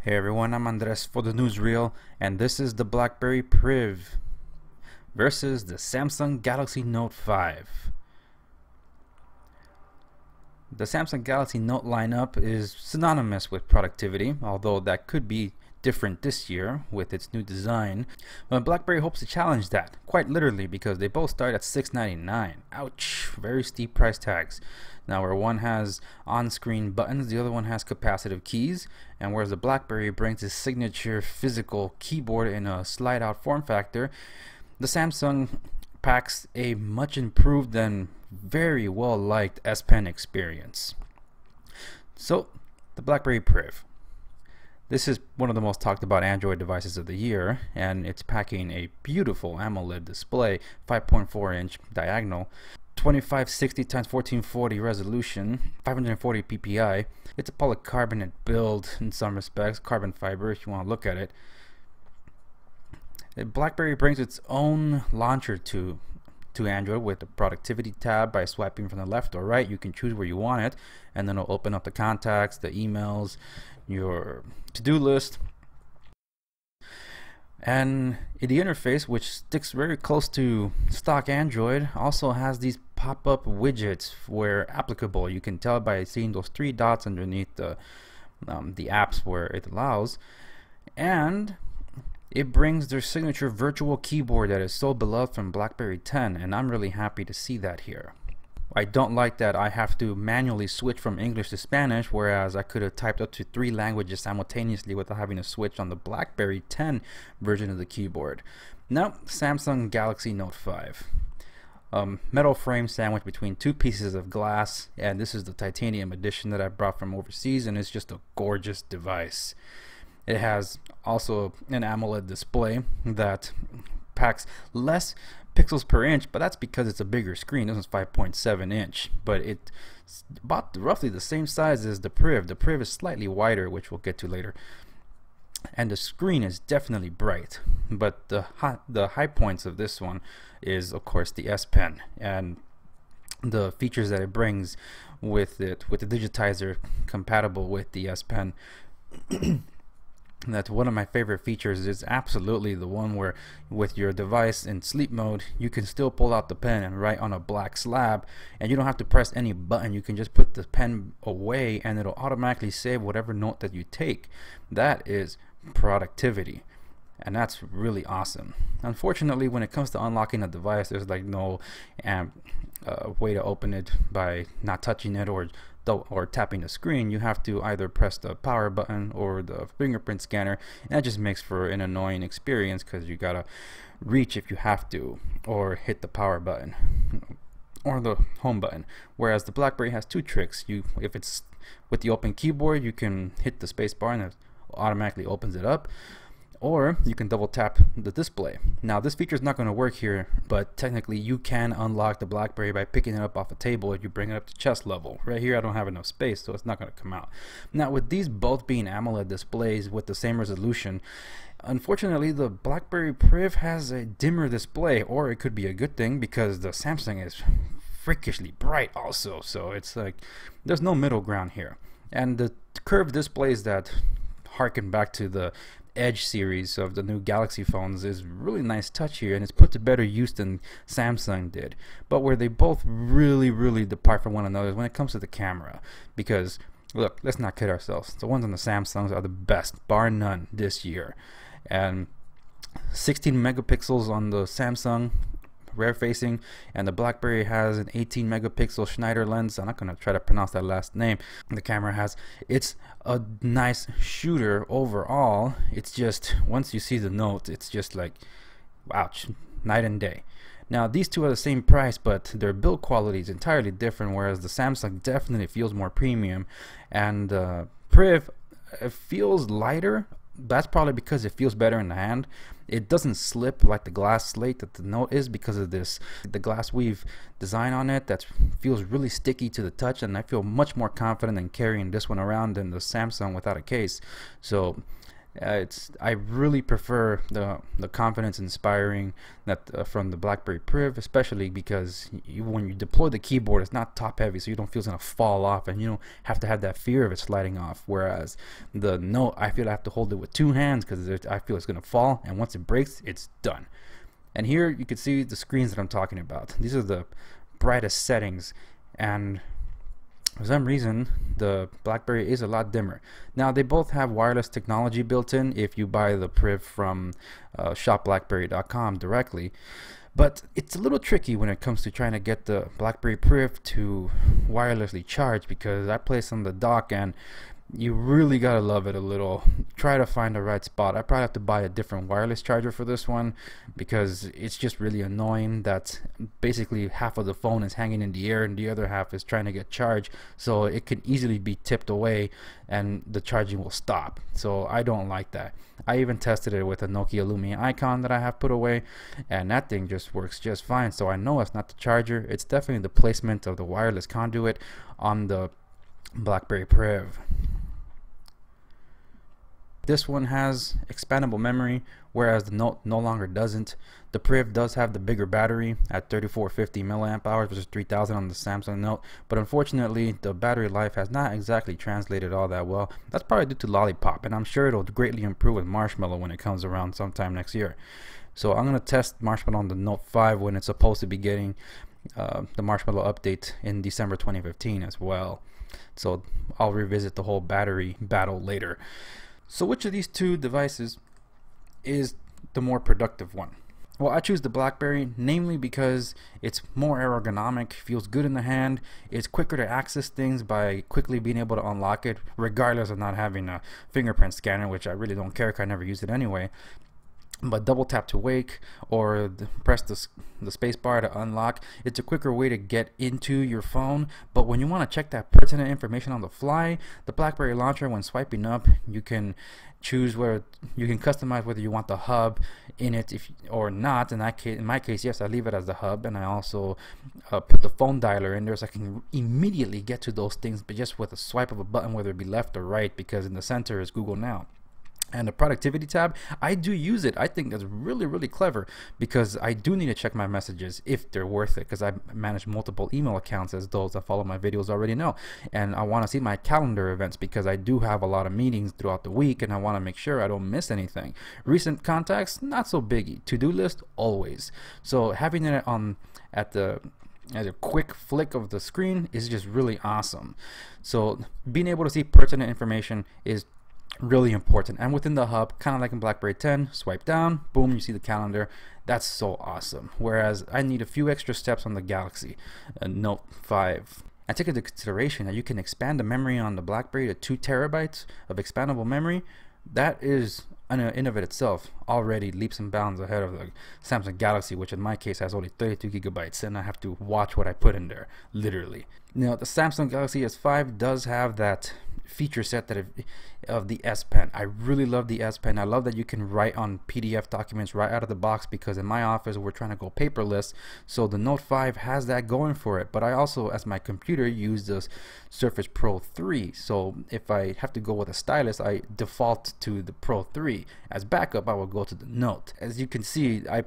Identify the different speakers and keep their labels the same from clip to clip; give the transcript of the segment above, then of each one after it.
Speaker 1: Hey everyone, I'm Andres for the newsreel, and this is the BlackBerry Priv versus the Samsung Galaxy Note 5. The Samsung Galaxy Note lineup is synonymous with productivity, although that could be different this year with its new design. But BlackBerry hopes to challenge that, quite literally, because they both start at $699. Ouch, very steep price tags. Now, where one has on-screen buttons, the other one has capacitive keys, and whereas the BlackBerry brings its signature physical keyboard in a slide-out form factor, the Samsung packs a much improved and very well-liked S Pen experience. So, the BlackBerry Priv. This is one of the most talked about Android devices of the year, and it's packing a beautiful AMOLED display, 5.4-inch diagonal, 2560 x 1440 resolution, 540 ppi. It's a polycarbonate build in some respects, carbon fiber if you want to look at it. BlackBerry brings its own launcher to Android with the productivity tab. By swiping from the left or right, you can choose where you want it, and then it'll open up the contacts, the emails, your to-do list. And the interface, which sticks very close to stock Android, also has these pop-up widgets where applicable. You can tell by seeing those three dots underneath the apps where it allows. And it brings their signature virtual keyboard that is so beloved from BlackBerry 10, and I'm really happy to see that here. I don't like that I have to manually switch from English to Spanish, whereas I could have typed up to 3 languages simultaneously without having to switch on the BlackBerry 10 version of the keyboard. Now, Samsung Galaxy Note 5. Metal frame sandwiched between 2 pieces of glass, and this is the titanium edition that I brought from overseas, and it's just a gorgeous device. It has also an AMOLED display that packs less pixels per inch, but that's because it's a bigger screen. This one's 5.7 inch, but it's about roughly the same size as the Priv. The Priv is slightly wider, which we'll get to later, and the screen is definitely bright. But the high points of this one is, of course, the S Pen and the features that it brings with it, with the digitizer compatible with the S Pen. That's one of my favorite features. Is absolutely the one where with your device in sleep mode you can still pull out the pen and write on a black slab, and you don't have to press any button. You can just put the pen away and it'll automatically save whatever note that you take. That is productivity, and that's really awesome. Unfortunately, when it comes to unlocking a device, there's like no way to open it by not touching it or tapping the screen. You have to either press the power button or the fingerprint scanner, and that just makes for an annoying experience because you gotta reach if you have to, or hit the power button or the home button. Whereas the BlackBerry has 2 tricks. If it's with the open keyboard, you can hit the space bar and it automatically opens it up, or you can double tap the display. Now, this feature is not going to work here, but technically you can unlock the BlackBerry by picking it up off a table if you bring it up to chest level. Right here I don't have enough space, so it's not going to come out. Now, with these both being AMOLED displays with the same resolution, unfortunately the BlackBerry Priv has a dimmer display, or it could be a good thing because the Samsung is freakishly bright also, so it's like there's no middle ground here. And the curved displays that harken back to the Edge series of the new Galaxy phones is really nice touch here, and it's put to better use than Samsung did. But where they both really depart from one another is when it comes to the camera, because look, let's not kid ourselves, the ones on the Samsungs are the best bar none this year. And 16 megapixels on the Samsung rear facing, and the BlackBerry has an 18 megapixel Schneider lens. I'm not going to try to pronounce that last name. The camera has, it's a nice shooter overall. It's just, once you see the Note, it's just like, ouch, night and day. Now, these two are the same price, but their build quality is entirely different, whereas the Samsung definitely feels more premium, and Priv, it feels lighter. That's probably because it feels better in the hand. It doesn't slip like the glass slate that the Note is because of the glass weave design on it that feels really sticky to the touch, and I feel much more confident in carrying this one around than the Samsung without a case. So I really prefer the confidence inspiring that from the BlackBerry Priv, especially because when you deploy the keyboard, it's not top heavy, so you don't feel it's gonna fall off, and you don't have to have that fear of it sliding off. Whereas the Note, I feel I have to hold it with two hands because I feel it's gonna fall, and once it breaks, it's done. And here you can see the screens that I'm talking about. These are the brightest settings, and for some reason the BlackBerry is a lot dimmer. Now they both have wireless technology built in if you buy the Priv from shopblackberry.com directly, but it's a little tricky when it comes to trying to get the BlackBerry Priv to wirelessly charge, because I place on the dock and you really gotta love it a little. Try to find the right spot. I probably have to buy a different wireless charger for this one, because it's just really annoying that basically half of the phone is hanging in the air and the other half is trying to get charged, so it can easily be tipped away and the charging will stop. So I don't like that. I even tested it with a Nokia Lumia Icon that I have put away, and that thing just works just fine. So I know it's not the charger, it's definitely the placement of the wireless conduit on the BlackBerry Priv. This one has expandable memory, whereas the Note no longer doesn't. The Priv does have the bigger battery at 3450 milliamp hours versus 3000 on the Samsung Note, but unfortunately the battery life has not exactly translated all that well. That's probably due to Lollipop, and I'm sure it'll greatly improve with Marshmallow when it comes around sometime next year. So I'm going to test Marshmallow on the Note 5 when it's supposed to be getting the Marshmallow update in December 2015 as well. So I'll revisit the whole battery battle later. So which of these two devices is the more productive one? Well, I choose the BlackBerry, namely because it's more ergonomic, feels good in the hand, it's quicker to access things by quickly being able to unlock it, regardless of not having a fingerprint scanner, which I really don't care because I never use it anyway. But double tap to wake or press the space bar to unlock. It's a quicker way to get into your phone. But when you want to check that pertinent information on the fly, the BlackBerry launcher, when swiping up, you can choose where you can customize whether you want the hub in it or not. In my case, yes, I leave it as the hub, and I also put the phone dialer in there so I can immediately get to those things, but just with a swipe of a button, whether it be left or right, because in the center is Google Now. And the productivity tab, I do use it. I think that's really clever, because I do need to check my messages if they're worth it, because I manage multiple email accounts, as those that follow my videos already know, and I want to see my calendar events because I do have a lot of meetings throughout the week and I want to make sure I don't miss anything. Recent contacts, not so biggie. To-do list, always. So having it on at a quick flick of the screen is just really awesome. So being able to see pertinent information is really important. And within the hub, kind of like in BlackBerry 10, swipe down, boom, you see the calendar. That's so awesome. Whereas I need a few extra steps on the Galaxy Note 5. I take into consideration that you can expand the memory on the BlackBerry to 2 terabytes of expandable memory. That is in of it itself already leaps and bounds ahead of the Samsung Galaxy, which in my case has only 32 gigabytes, and I have to watch what I put in there, literally. Now the Samsung Galaxy S5 does have that feature set of the S Pen. I really love the S Pen. I love that you can write on PDF documents right out of the box, because in my office we're trying to go paperless, so the Note 5 has that going for it. But I also, as my computer, use the Surface Pro 3, so if I have to go with a stylus, I default to the Pro 3. As backup, I will go to the Note. As you can see, I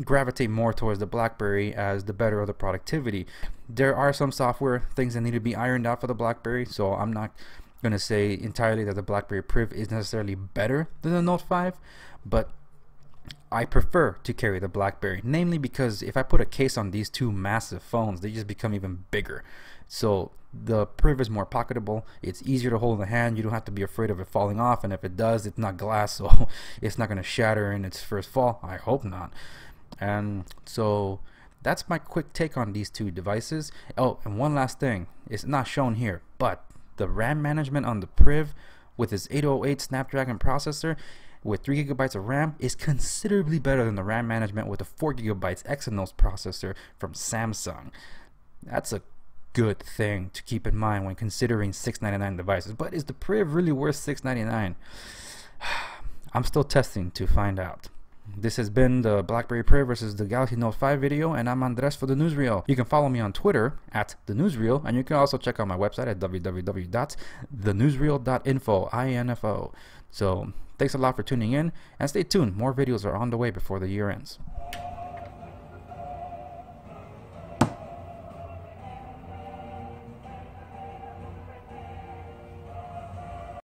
Speaker 1: gravitate more towards the BlackBerry as the better of the productivity. There are some software things that need to be ironed out for the BlackBerry, so I'm not going to say entirely that the BlackBerry Priv is necessarily better than the Note 5, but I prefer to carry the BlackBerry, namely because if I put a case on these two massive phones, they just become even bigger. So the Priv is more pocketable, it's easier to hold in the hand, you don't have to be afraid of it falling off, and if it does, it's not glass, so it's not going to shatter in its first fall. I hope not. And so that's my quick take on these two devices. Oh, and one last thing, it's not shown here, but the RAM management on the Priv with its 808 Snapdragon processor with 3 gigabytes of RAM is considerably better than the RAM management with a 4 gigabytes Exynos processor from Samsung. That's a good thing to keep in mind when considering $699 devices. But is the Priv really worth $699? I'm still testing to find out. This has been the BlackBerry Priv versus the Galaxy Note 5 video, and I'm Andres for the Newsreel. You can follow me on Twitter at the Newsreel, and you can also check out my website at www.thenewsreel.info. So Thanks a lot for tuning in, and stay tuned. More videos are on the way before the year ends.